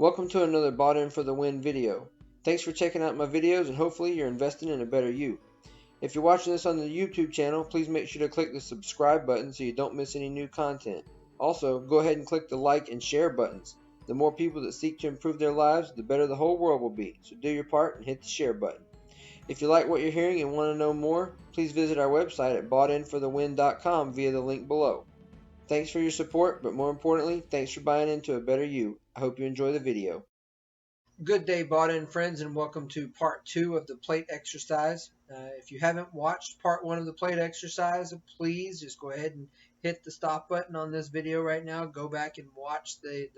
Welcome to another Bought In for the Win video. Thanks for checking out my videos and hopefully you're investing in a better you. If you're watching this on the YouTube channel, please make sure to click the subscribe button so you don't miss any new content. Also, go ahead and click the like and share buttons. The more people that seek to improve their lives, the better the whole world will be. So do your part and hit the share button. If you like what you're hearing and want to know more, please visit our website at boughinforthewin.com via the link below. Thanks for your support, but more importantly, thanks for buying into a better you. I hope you enjoy the video. Good day, Bought In friends, and welcome to part 2 of the plate exercise. If you haven't watched part 1 of the plate exercise, please just go ahead and hit the stop button on this video right now. Go back and watch the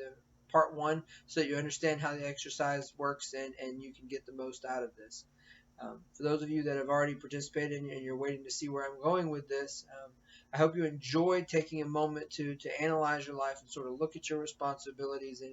part 1 so that you understand how the exercise works and you can get the most out of this. For those of you that have already participated and you're waiting to see where I'm going with this, I hope you enjoy taking a moment to analyze your life and sort of look at your responsibilities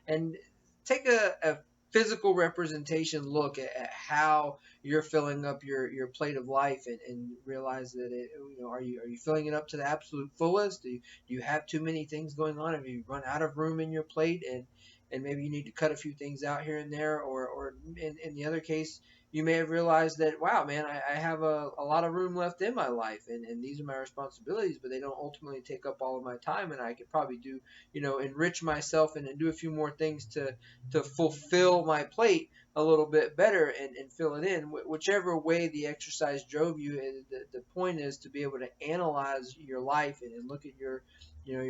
and take a physical representation look at how you're filling up your plate of life and realize that are you filling it up to the absolute fullest? Do you have too many things going on? Have you run out of room in your plate and maybe you need to cut a few things out here and there, or in the other case, you may have realized that, wow, man, I have a lot of room left in my life, and these are my responsibilities, but they don't ultimately take up all of my time, and I could probably do, enrich myself and do a few more things to fulfill my plate a little bit better and fill it in. Whichever way the exercise drove you, the point is to be able to analyze your life and look at your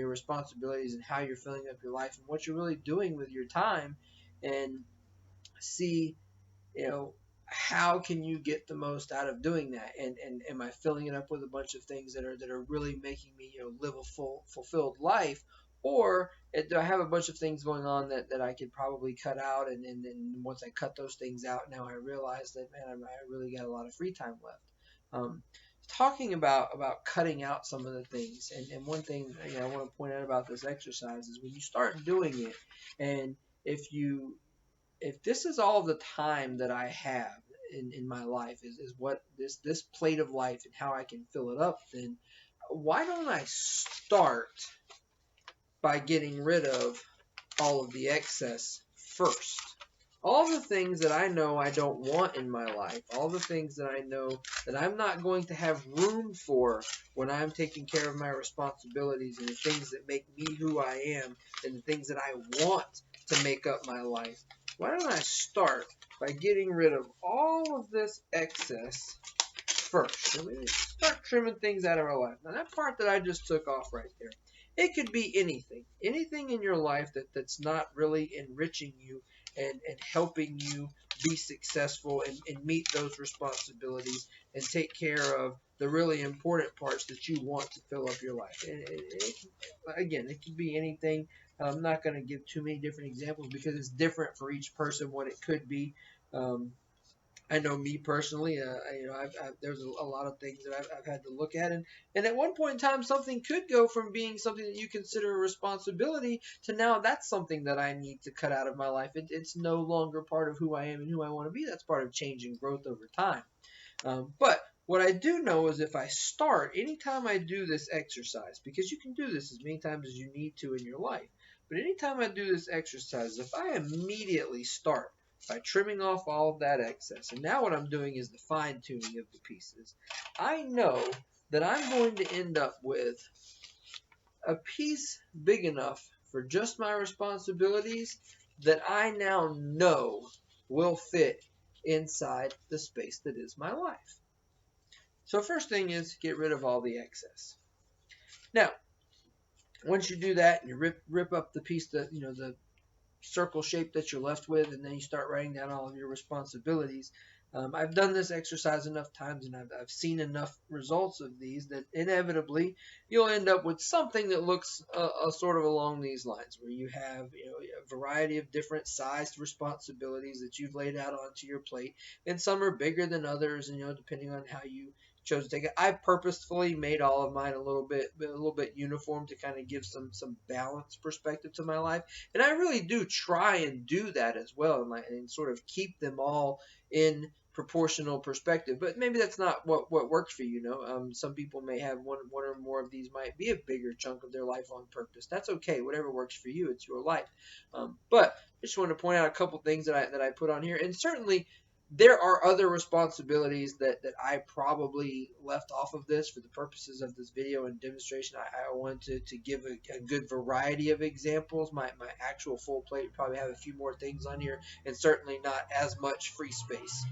responsibilities and how you're filling up your life and what you're really doing with your time, and see, how can you get the most out of doing that? And am I filling it up with a bunch of things that are really making me live a fulfilled life, or do I have a bunch of things going on that I could probably cut out, and then once I cut those things out, now I realize that, man, I really got a lot of free time left. Talking about cutting out some of the things, and one thing I want to point out about this exercise is when you start doing it, and if this is all the time that I have in my life is what this plate of life and how I can fill it up, then why don't I start by getting rid of all of the excess first? All the things that I know I don't want in my life, all the things that I know that I'm not going to have room for when I'm taking care of my responsibilities and the things that make me who I am and the things that I want to make up my life. Why don't I start by getting rid of all of this excess first? So we start trimming things out of our life. Now that part that I just took off right there, it could be anything in your life that's not really enriching you and helping you be successful and meet those responsibilities and take care of the really important parts that you want to fill up your life. And again, it could be anything. I'm not going to give too many different examples because it's different for each person what it could be. I know me personally, there's a lot of things that I've had to look at, and at one point in time, something could go from being something that you consider a responsibility to now that's something that I need to cut out of my life. It's no longer part of who I am and who I want to be. That's part of change and growth over time. But what I do know is if I start, anytime I do this exercise, because you can do this as many times as you need to in your life, but anytime I do this exercise, if I immediately start by trimming off all of that excess, and now what I'm doing is the fine-tuning of the pieces, I know that I'm going to end up with a piece big enough for just my responsibilities that I now know will fit inside the space that is my life. So first thing is get rid of all the excess. Now, once you do that, you rip up the piece that, the circle shape that you're left with, and then you start writing down all of your responsibilities. I've done this exercise enough times, and I've seen enough results of these that inevitably you'll end up with something that looks sort of along these lines, where you have a variety of different sized responsibilities that you've laid out onto your plate, and some are bigger than others, and depending on how you chose to take it. I purposefully made all of mine a little bit uniform to kind of give some balanced perspective to my life, and I really do try and do that as well, and sort of keep them all in proportional perspective. But maybe that's not what works for you. Some people may have one or more of these might be a bigger chunk of their life on purpose. That's okay. Whatever works for you, it's your life. But just want to point out a couple things that I put on here, and certainly there are other responsibilities that I probably left off of this for the purposes of this video and demonstration. I wanted to give a good variety of examples. My actual full plate would probably have a few more things on here, and certainly not as much free space.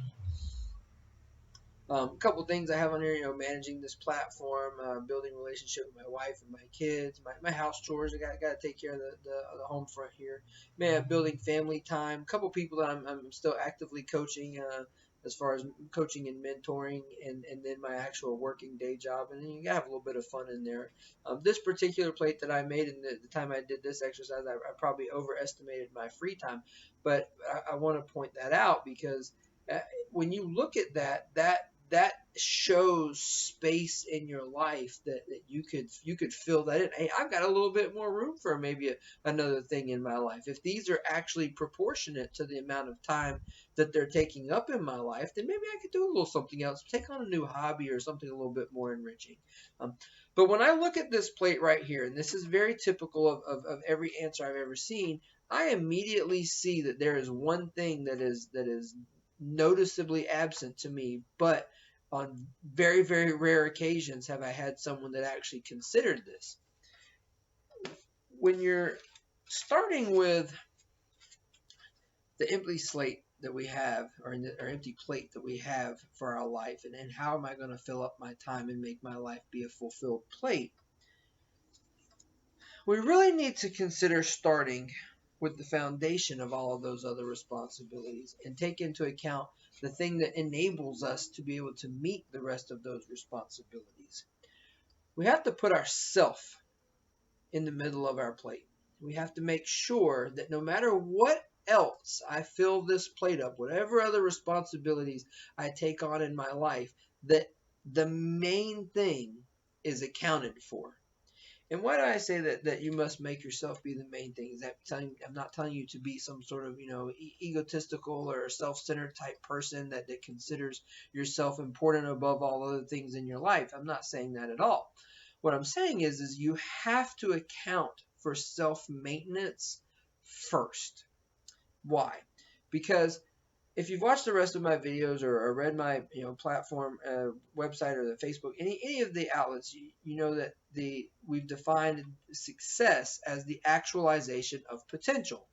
A couple things I have on here, managing this platform, building relationship with my wife and my kids, my house chores. I got to take care of the home front here. Building family time. A couple people that I'm still actively coaching, as far as coaching and mentoring, and then my actual working day job. And then you got to have a little bit of fun in there. This particular plate that I made, and the time I did this exercise, I probably overestimated my free time. But I want to point that out because when you look at that shows space in your life that you could fill that in. Hey, I've got a little bit more room for maybe another thing in my life. If these are actually proportionate to the amount of time that they're taking up in my life, then maybe I could do a little something else, take on a new hobby or something a little bit more enriching. But when I look at this plate right here, and this is very typical of every answer I've ever seen, I immediately see that there is one thing that is noticeably absent to me, but on very, very rare occasions have I had someone that actually considered this. When you're starting with the empty slate that we have, or empty plate that we have for our life, and how am I going to fill up my time and make my life be a fulfilled plate, we really need to consider starting with the foundation of all of those other responsibilities and take into account the thing that enables us to be able to meet the rest of those responsibilities. We have to put ourselves in the middle of our plate. We have to make sure that no matter what else I fill this plate up, whatever other responsibilities I take on in my life, that the main thing is accounted for. And why do I say that you must make yourself be the main thing? I'm not telling you to be some sort of egotistical or self-centered type person that considers yourself important above all other things in your life. I'm not saying that at all. What I'm saying is you have to account for self-maintenance first. Why? Because if you've watched the rest of my videos or read my platform website or the Facebook, any of the outlets, you know that we've defined success as the actualization of potential.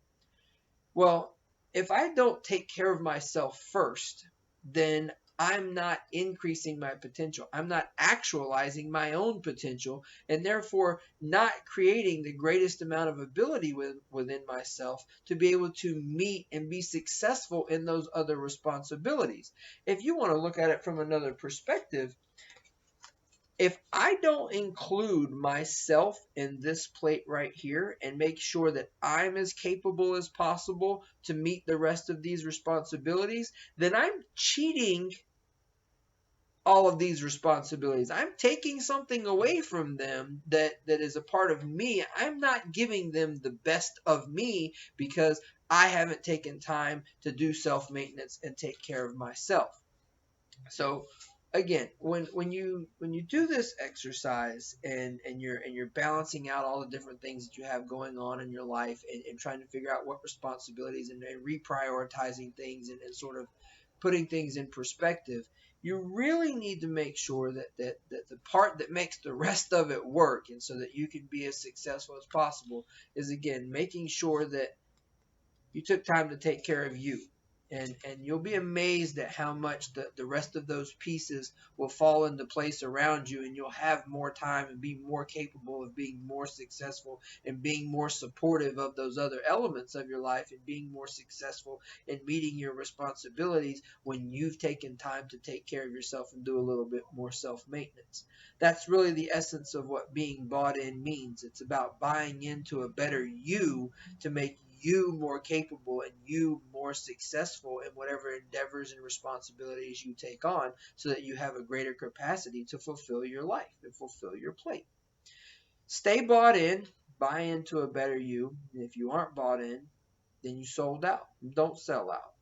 Well, if I don't take care of myself first, then I'm not increasing my potential. I'm not actualizing my own potential, and therefore not creating the greatest amount of ability within myself to be able to meet and be successful in those other responsibilities. If you want to look at it from another perspective, if I don't include myself in this plate right here and make sure that I'm as capable as possible to meet the rest of these responsibilities, then I'm cheating all of these responsibilities. I'm taking something away from them that is a part of me. I'm not giving them the best of me because I haven't taken time to do self-maintenance and take care of myself. So again, when you do this exercise and you're balancing out all the different things that you have going on in your life and trying to figure out what responsibilities and reprioritizing things and sort of putting things in perspective, you really need to make sure that the part that makes the rest of it work, and so that you can be as successful as possible, is again making sure that you took time to take care of you. And you'll be amazed at how much the rest of those pieces will fall into place around you, and you'll have more time and be more capable of being more successful and being more supportive of those other elements of your life and being more successful in meeting your responsibilities when you've taken time to take care of yourself and do a little bit more self-maintenance. That's really the essence of what being bought in means. It's about buying into a better you to make you more capable and you more successful in whatever endeavors and responsibilities you take on, so that you have a greater capacity to fulfill your life and fulfill your plate. Stay bought in, buy into a better you. And if you aren't bought in, then you sold out. Don't sell out.